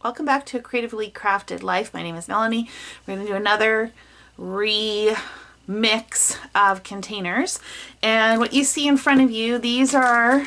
Welcome back to A Creatively Crafted Life. My name is Melanie. We're going to do another remix of containers. And what you see in front of you, these are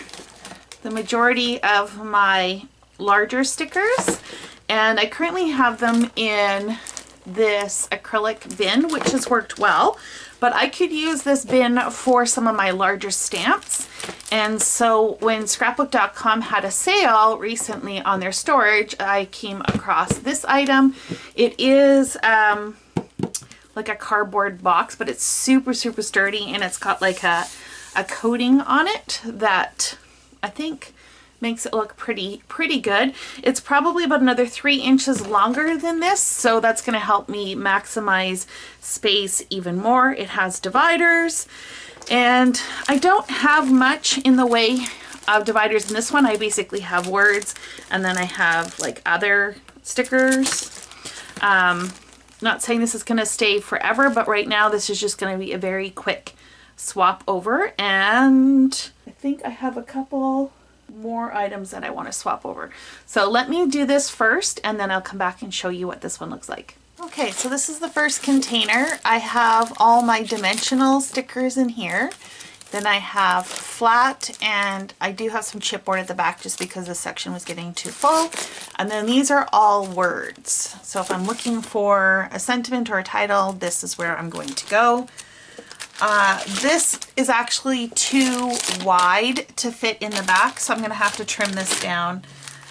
the majority of my larger stickers. And I currently have them in this acrylic bin, which has worked well. But I could use this bin for some of my larger stamps. And so when scrapbook.com had a sale recently on their storage, I came across this item. It is like a cardboard box, but it's super sturdy, and it's got like a coating on it that I think makes it look pretty good. It's probably about another 3 inches longer than this, so that's going to help me maximize space even more. It has dividers, and I don't have much in the way of dividers in this one. I basically have words, and then I have like other stickers. Not saying this is going to stay forever, but right now this is just going to be a very quick swap over, and I think I have a couple more items that I want to swap over. So let me do this first, and then I'll come back and show you what this one looks like. Okay, so this is the first container. I have all my dimensional stickers in here. Then I have flat, and I do have some chipboard at the back just because this section was getting too full. And then these are all words. So if I'm looking for a sentiment or a title, this is where I'm going to go. This is actually too wide to fit in the back, so I'm going to have to trim this down.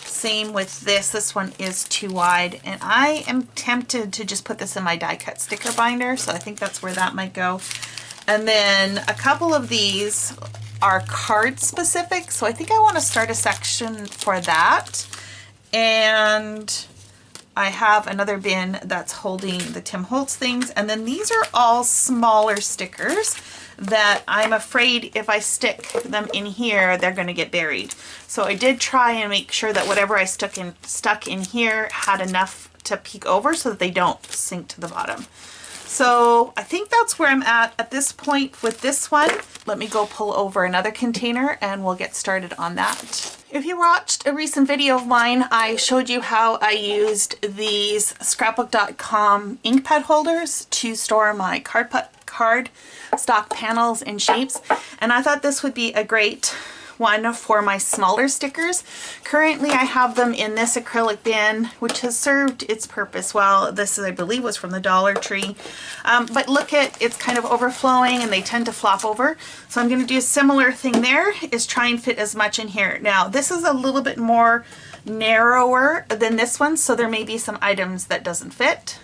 Same with this. This one is too wide, and I am tempted to just put this in my die cut sticker binder, so I think that's where that might go. And then a couple of these are card specific, so I think I want to start a section for that. And I have another bin that's holding the Tim Holtz things, and then these are all smaller stickers that I'm afraid if I stick them in here, they're going to get buried. So I did try and make sure that whatever I stuck in here had enough to peek over so that they don't sink to the bottom. So I think that's where I'm at this point with this one. Let me go pull over another container and we'll get started on that. If you watched a recent video of mine, I showed you how I used these scrapbook.com ink pad holders to store my card stock panels and shapes, and I thought this would be a great one for my smaller stickers. Currently I have them in this acrylic bin, which has served its purpose well. This is, I believe, was from the Dollar Tree, but look at, it's kind of overflowing and they tend to flop over. So I'm going to do a similar thing there, is try and fit as much in here. Now this is a little bit more narrower than this one, so there may be some items that doesn't fit.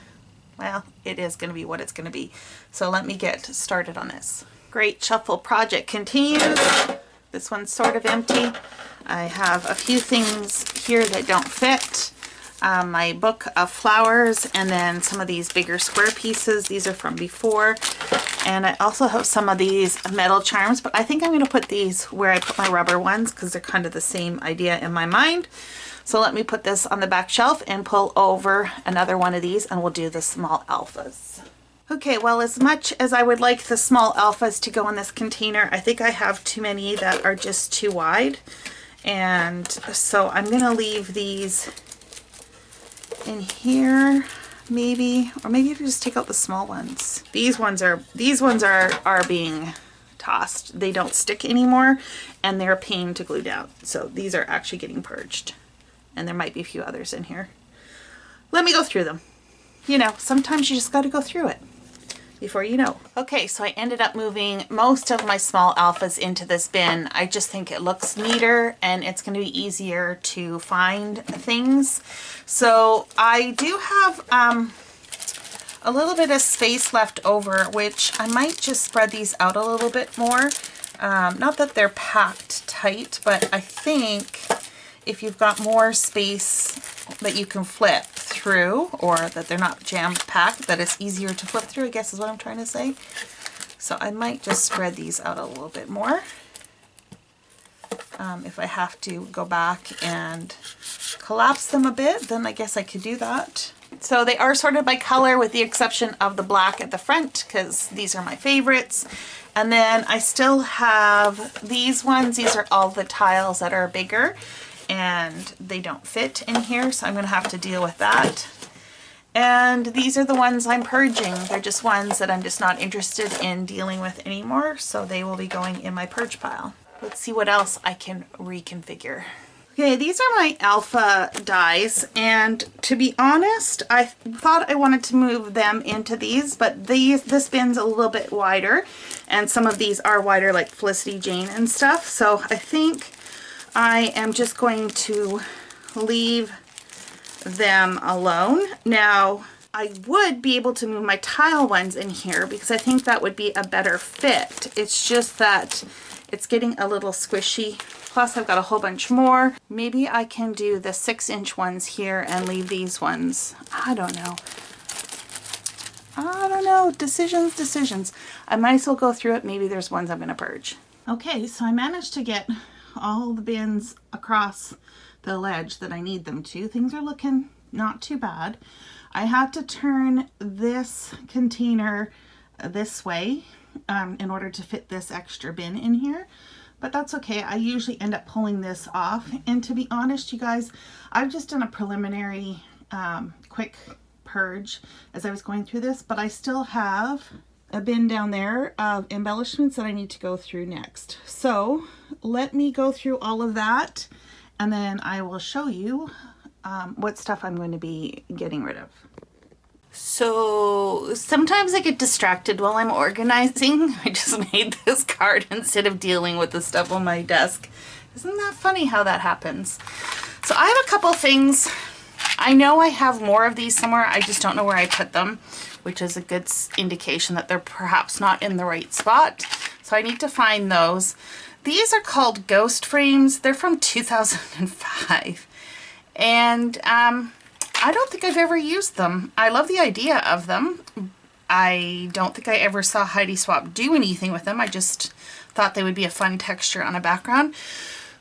Well, it is going to be what it's going to be. So let me get started on this. Great Shuffle project continues. This one's sort of empty. I have a few things here that don't fit. My book of flowers, and then some of these bigger square pieces. These are from before. And I also have some of these metal charms, but I think I'm going to put these where I put my rubber ones because they're kind of the same idea in my mind. So let me put this on the back shelf and pull over another one of these, and we'll do the small alphas. Okay, well, as much as I would like the small alphas to go in this container, I think I have too many that are just too wide. And so I'm going to leave these in here, maybe, or maybe if you just take out the small ones. These ones are being tossed. They don't stick anymore, and they're a pain to glue down. So these are actually getting purged. And there might be a few others in here. Let me go through them. You know, sometimes you just got to go through it before you know. Okay, so I ended up moving most of my small alphas into this bin. I just think it looks neater and it's going to be easier to find things. So I do have a little bit of space left over, which I might just spread these out a little bit more. Not that they're packed tight, but I think if you've got more space that you can flip through, or that they're not jam-packed, that it's easier to flip through, I guess is what I'm trying to say. So I might just spread these out a little bit more. If I have to go back and collapse them a bit, then I guess I could do that. So they are sorted by color with the exception of the black at the front, because these are my favorites. And then I still have these ones. These are all the tiles that are bigger. and they don't fit in here, so I'm going to have to deal with that. And these are the ones I'm purging. They're just ones that I'm just not interested in dealing with anymore, so they will be going in my purge pile. Let's see what else I can reconfigure. Okay, these are my alpha dies, and to be honest, I thought I wanted to move them into these, but this bin's a little bit wider, and some of these are wider, like Felicity Jane and stuff, so I think I am just going to leave them alone. Now, I would be able to move my tile ones in here because I think that would be a better fit. It's just that it's getting a little squishy. Plus I've got a whole bunch more. Maybe I can do the 6-inch ones here and leave these ones. I don't know. Decisions. I might as well go through it. Maybe there's ones I'm going to purge. Okay, so I managed to get all the bins across the ledge that I need them to. Things are looking not too bad. I had to turn this container this way in order to fit this extra bin in here, but that's okay. I usually end up pulling this off, and to be honest, you guys, I've just done a preliminary quick purge as I was going through this, but I still have a bin down there of embellishments that I need to go through next. So let me go through all of that, and then I will show you what stuff I'm going to be getting rid of. So sometimes I get distracted while I'm organizing. I just made this card instead of dealing with the stuff on my desk. Isn't that funny how that happens? So I have a couple things. I know I have more of these somewhere. I just don't know where I put them, which is a good indication that they're perhaps not in the right spot. So I need to find those. These are called ghost frames. They're from 2005. And I don't think I've ever used them. I love the idea of them. I don't think I ever saw Heidi Swap do anything with them. I just thought they would be a fun texture on a background.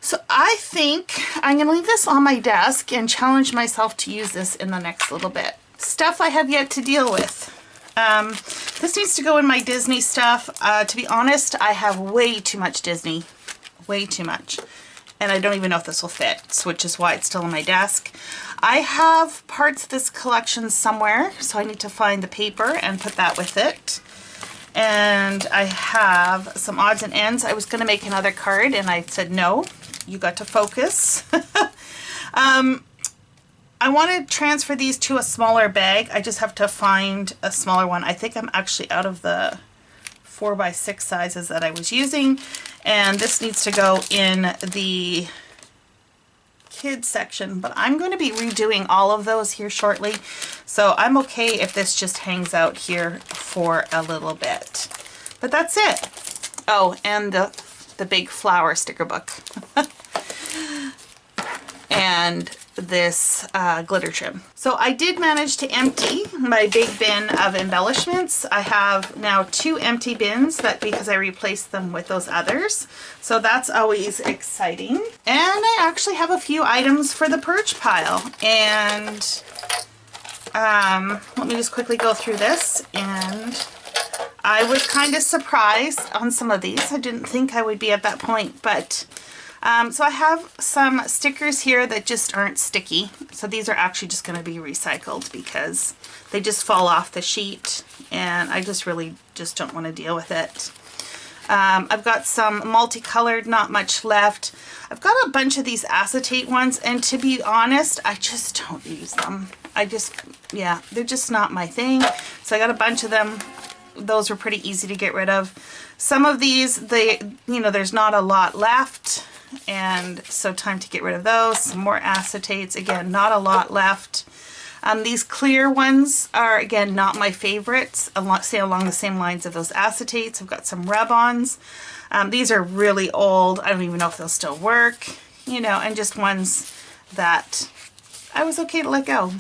So I think I'm going to leave this on my desk and challenge myself to use this in the next little bit. Stuff I have yet to deal with. This needs to go in my Disney stuff. To be honest, I have way too much Disney. Way too much. And I don't even know if this will fit, which is why it's still on my desk. I have parts of this collection somewhere, so I need to find the paper and put that with it. And I have some odds and ends. I was going to make another card, and I said, no, you got to focus. I want to transfer these to a smaller bag. I just have to find a smaller one. I think I'm actually out of the 4x6 sizes that I was using, and this needs to go in the kids section, but I'm going to be redoing all of those here shortly, so I'm okay if this just hangs out here for a little bit. But that's it. Oh, and the big flower sticker book. And this glitter trim. So I did manage to empty my big bin of embellishments. I have now 2 empty bins because I replaced them with those others. So that's always exciting. And I actually have a few items for the purge pile. And let me just quickly go through this. And I was kind of surprised on some of these. I didn't think I would be at that point, but so I have some stickers here that just aren't sticky. So these are actually just going to be recycled because they just fall off the sheet, and I just really just don't want to deal with it. I've got some multicolored, not much left. I've got a bunch of these acetate ones, and to be honest, I just don't use them. Yeah, they're just not my thing. So I got a bunch of them. Those were pretty easy to get rid of. Some of these, there's not a lot left, and so time to get rid of those. Some more acetates, again, not a lot left. These clear ones are, again, not my favorites, say along the same lines of those acetates. I've got some rub-ons. These are really old. I don't even know if they'll still work, and just ones that I was okay to let go.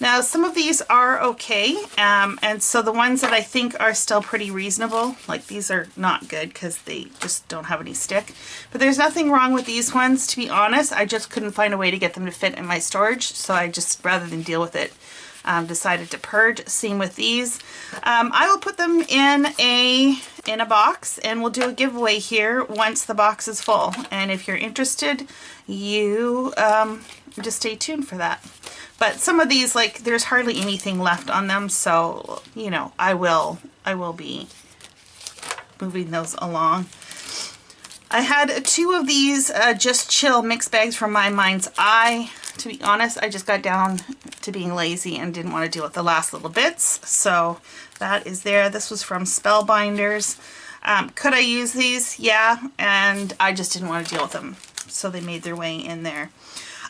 Now, some of these are okay, and so the ones that I think are still pretty reasonable, like these are not good because they just don't have any stick. But there's nothing wrong with these ones, to be honest. I just couldn't find a way to get them to fit in my storage, so I just, rather than deal with it, decided to purge. Same with these. I will put them in a box, and we'll do a giveaway here once the box is full. And if you're interested, you just stay tuned for that. But some of these, like, there's hardly anything left on them, so you know, I will be moving those along. I had 2 of these Just Chill mix bags from My Mind's Eye. To be honest, I just got down to being lazy and didn't want to deal with the last little bits. So that is there. This was from Spellbinders. Could I use these? Yeah, and I just didn't want to deal with them. So they made their way in there.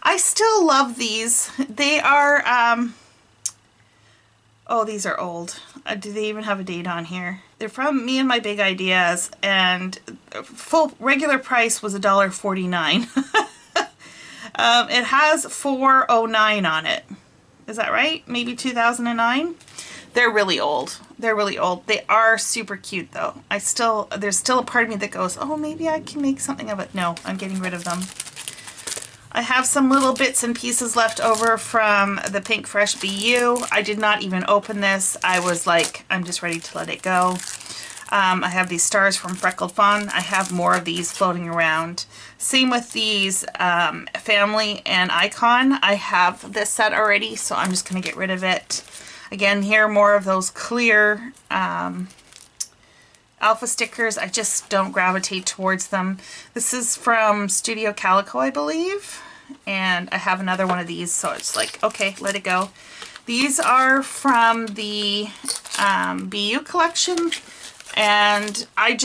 I still love these. They are, oh, these are old. Do they even have a date on here? They're from Me and My Big Ideas, and full regular price was $1.49. It has 409 on it. Is that right? Maybe 2009? They're really old. They're really old. They are super cute though. There's still a part of me that goes, oh, maybe I can make something of it. No, I'm getting rid of them. I have some little bits and pieces left over from the Pink Fresh BU. I did not even open this. I was like, I'm just ready to let it go. I have these stars from Freckled Fawn. I have more of these floating around. Same with these Family and Icon. I have this set already, so I'm just going to get rid of it. Again, here more of those clear alpha stickers. I just don't gravitate towards them. This is from Studio Calico, I believe. And I have another one of these, so it's like, okay, let it go. These are from the BU collection, and I'm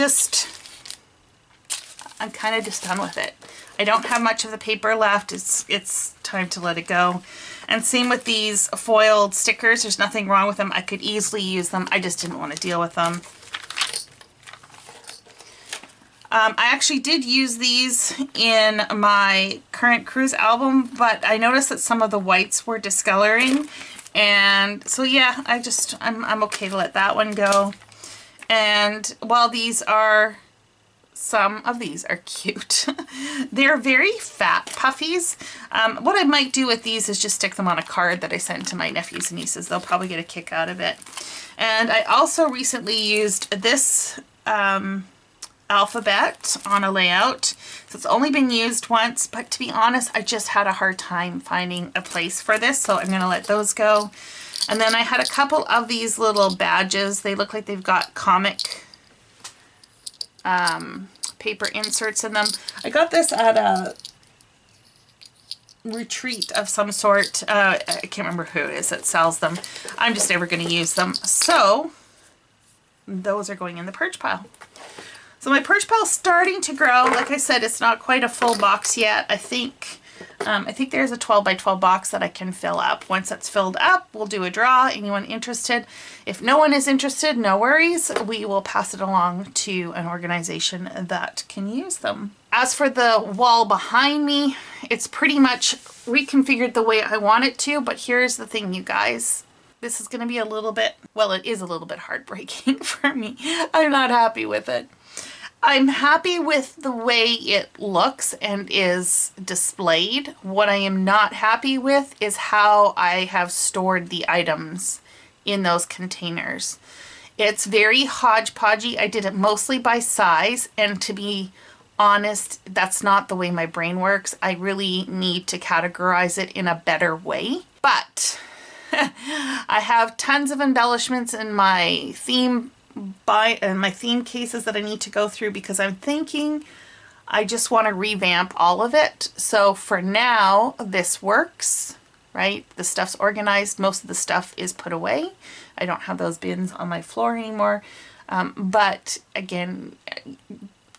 kind of just done with it. I don't have much of the paper left. It's time to let it go. And same with these foiled stickers. There's nothing wrong with them. I could easily use them. I just didn't want to deal with them. I actually did use these in my current cruise album, but I noticed that some of the whites were discoloring. And so yeah, I'm okay to let that one go. And while some of these are cute. They're very fat puffies. What I might do with these is just stick them on a card that I sent to my nephews and nieces. They'll probably get a kick out of it. And I also recently used this alphabet on a layout. So it's only been used once, but to be honest, I just had a hard time finding a place for this, so I'm going to let those go. And then I had a couple of these little badges. They look like they've got comic paper inserts in them. I got this at a retreat of some sort. I can't remember who it is that sells them. I'm just never going to use them. So those are going in the purge pile. So my purge pile is starting to grow. Like I said, it's not quite a full box yet. I think there's a 12 by 12 box that I can fill up. Once that's filled up, we'll do a draw. Anyone interested? If no one is interested, no worries. We will pass it along to an organization that can use them. As for the wall behind me, it's pretty much reconfigured the way I want it to, but here's the thing, you guys. This is going to be a little bit, well, it is a little bit heartbreaking for me. I'm not happy with it. I'm happy with the way it looks and is displayed. What I am not happy with is how I have stored the items in those containers. It's very hodgepodgey. I did it mostly by size, and to be honest, that's not the way my brain works. I really need to categorize it in a better way. But I have tons of embellishments in my theme cases that I need to go through, because I'm thinking I just want to revamp all of it. So for now, this works, right? The stuff's organized. Most of the stuff is put away. I don't have those bins on my floor anymore. But again,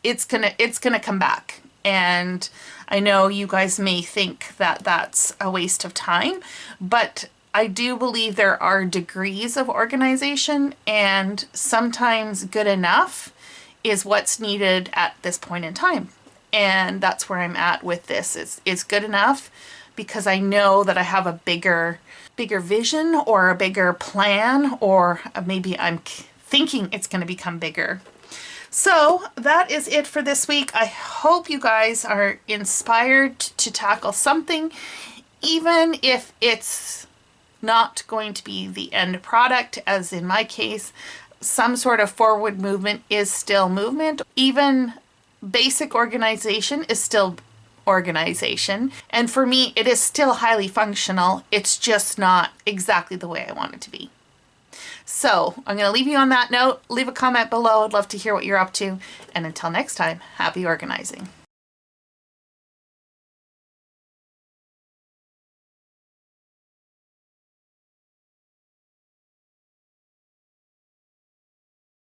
it's gonna come back. And I know you guys may think that that's a waste of time, but I do believe there are degrees of organization, and sometimes good enough is what's needed at this point in time. And that's where I'm at with this. It's good enough because I know that I have a bigger vision or a bigger plan, or maybe I'm thinking it's going to become bigger. So that is it for this week. I hope you guys are inspired to tackle something, even if it's not going to be the end product, as in my case. Some sort of forward movement is still movement. Even basic organization is still organization. And for me, it is still highly functional. It's just not exactly the way I want it to be. So I'm going to leave you on that note. Leave a comment below. I'd love to hear what you're up to. And until next time, happy organizing.